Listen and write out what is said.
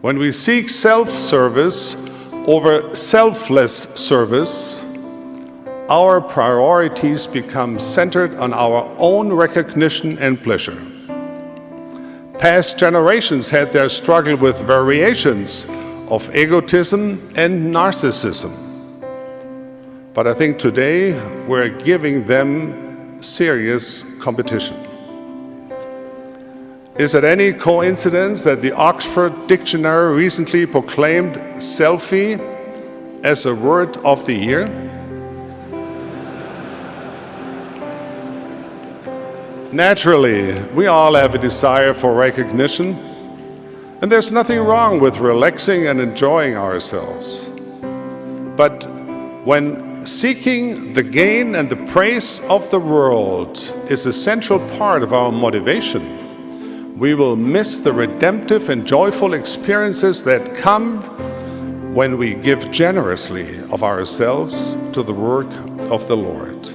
When we seek self-service over selfless service, our priorities become centered on our own recognition and pleasure. Past generations had their struggle with variations of egotism and narcissism. But I think today we're giving them serious competition. Is it any coincidence that the Oxford Dictionary recently proclaimed selfie as a word of the year? Naturally, we all have a desire for recognition, and there's nothing wrong with relaxing and enjoying ourselves. But when seeking the gain and the praise of the world is a central part of our motivation, we will miss the redemptive and joyful experiences that come when we give generously of ourselves to the work of the Lord.